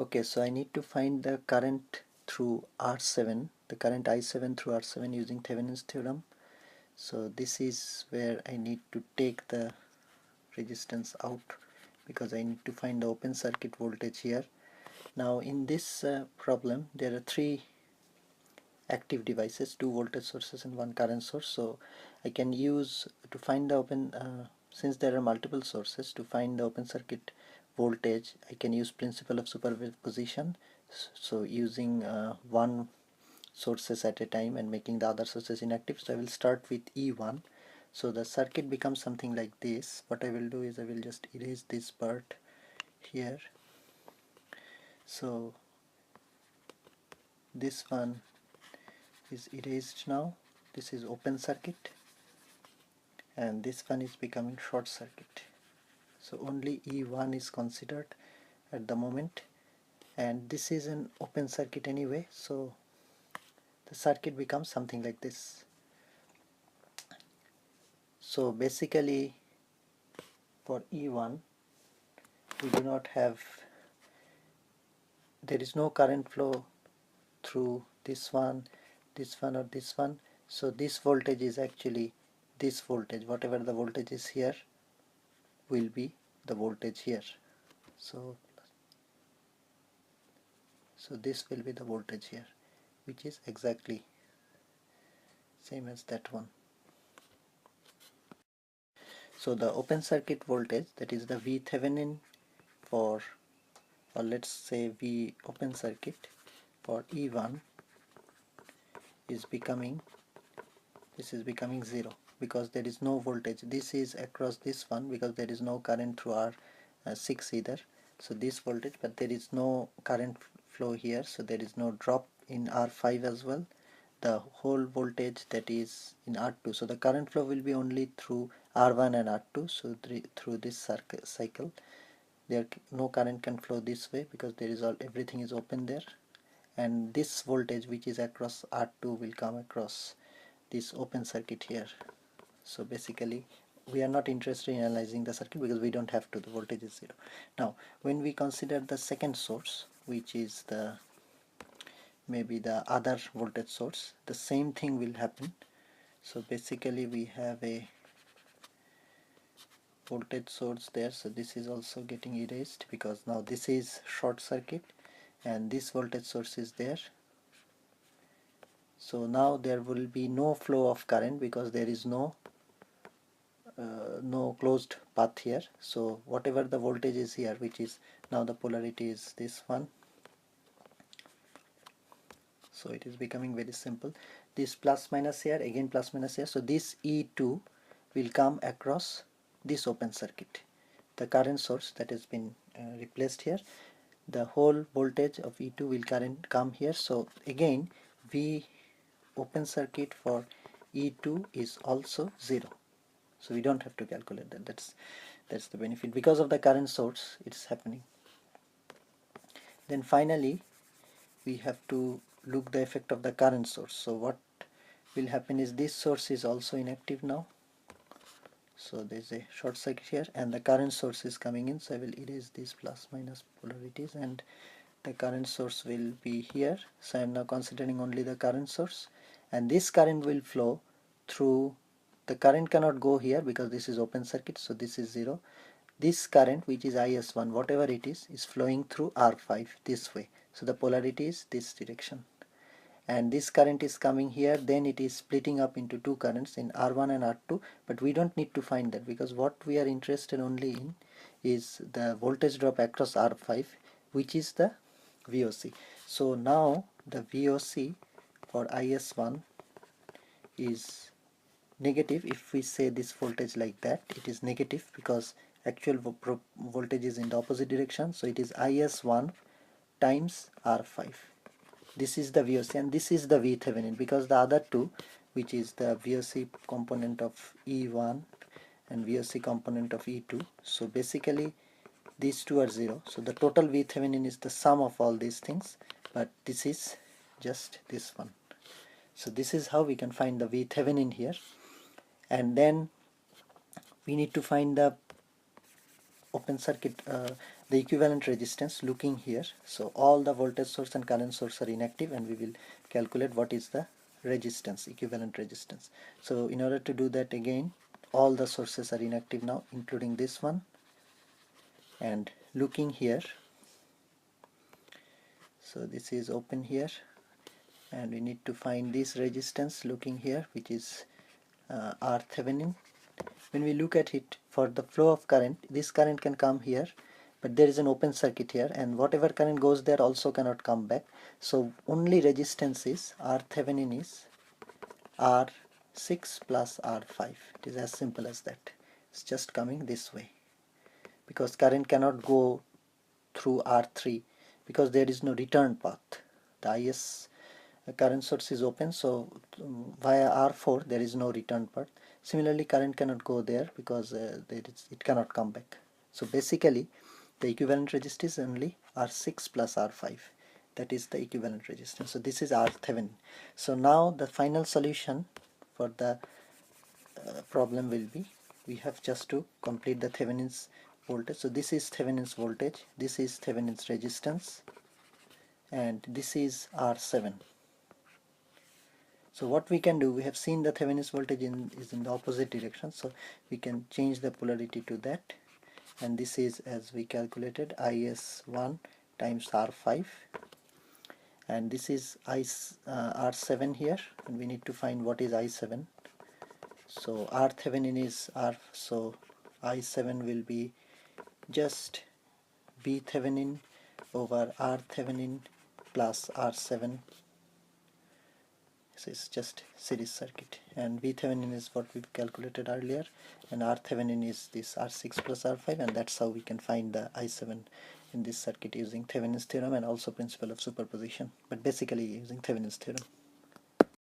Okay, so I need to find the current through R7, the current I7 through R7 using Thevenin's theorem. So this is where I need to take the resistance out because I need to find the open circuit voltage here. Now in this problem there are three active devices, two voltage sources and one current source. So I can use to find the open since there are multiple sources, to find the open circuit voltage I can use principle of superposition. So using one sources at a time and making the other sources inactive. So I will start with E1. So the circuit becomes something like this. What I will do is I will just erase this part here. So this one is erased now. This is open circuit and this one is becoming short circuit. So only E1 is considered at the moment, and this is an open circuit anyway, so the circuit becomes something like this. So basically for E1 we do not have, there is no current flow through this one or this one. So this voltage is actually this voltage, whatever the voltage is here will be the voltage here. So this will be the voltage here, which is exactly same as that one. So the open circuit voltage, that is the V Thevenin for, or let's say V open circuit for E1 is becoming, this is becoming 0 because there is no voltage. This is across this one because there is no current through R6 either. So this voltage, but there is no current flow here, so there is no drop in R5 as well. The whole voltage that is in R2, so the current flow will be only through R1 and R2. So through this cycle there no current can flow this way because there is everything is open there, and this voltage which is across R2 will come across this open circuit here. So basically we are not interested in analyzing the circuit because we don't have to, the voltage is 0. Now when we consider the second source, which is the maybe the other voltage source, the same thing will happen. So basically we have a voltage source there, so this is also getting erased because now this is short circuit and this voltage source is there. So now there will be no flow of current because there is no closed path here. So whatever the voltage is here, which is now the polarity is this one, so it is becoming very simple. This plus minus here, again plus minus here, so this E2 will come across this open circuit, the current source that has been replaced here. The whole voltage of E2 will come here. So again V open circuit for E2 is also 0, so we don't have to calculate that. That's the benefit, because of the current source it's happening. Then finally we have to look the effect of the current source. So what will happen is this source is also inactive now, so there's a short circuit here and the current source is coming in. So I will erase these plus minus polarities and the current source will be here. So I am now considering only the current source, and this current will flow through, the current cannot go here because this is open circuit, so this is 0. This current, which is IS1, whatever it is flowing through R5 this way, so the polarity is this direction, and this current is coming here. Then it is splitting up into two currents in R1 and R2, but we don't need to find that because what we are interested only in is the voltage drop across R5, which is the VOC. So now the VOC for IS1 is negative. If we say this voltage like that, it is negative because actual voltage is in the opposite direction. So it is IS1 times R5. This is the VOC and this is the V Thevenin, because the other two, which is the VOC component of E1 and VOC component of E2, so basically these two are 0. So the total V Thevenin is the sum of all these things, but this is just this one. So this is how we can find the V Thevenin here, and then we need to find the open circuit the equivalent resistance looking here. So all the voltage source and current source are inactive, and we will calculate what is the resistance, equivalent resistance. So in order to do that, again all the sources are inactive now, including this one. And looking here, so this is open here, and we need to find this resistance looking here, which is R Thevenin. When we look at it, for the flow of current, this current can come here, but there is an open circuit here, and whatever current goes there also cannot come back. So only resistance is R Thevenin is R6 plus R5. It is as simple as that. It's just coming this way, because current cannot go through R3 because there is no return path. The IS current source is open, so via R4 there is no return path. Similarly, current cannot go there because it cannot come back. So basically the equivalent resistance is only R6 plus R5. That is the equivalent resistance. So this is R Thevenin. So now the final solution for the problem will be, we have just to complete the Thevenin's voltage. So this is Thevenin's voltage, this is Thevenin's resistance, and this is R7. So what we can do, we have seen the Thevenin's voltage is in the opposite direction, so we can change the polarity to that, and this is, as we calculated, IS1 times R5, and this is R7 here, and we need to find what is I7. So R Thevenin is R, so I7 will be just B Thevenin over R Thevenin plus R7. So it's just series circuit, and V Thevenin is what we've calculated earlier, and R Thevenin is this R6 plus R5, and that's how we can find the I7 in this circuit using Thevenin's theorem and also principle of superposition, but basically using Thevenin's theorem.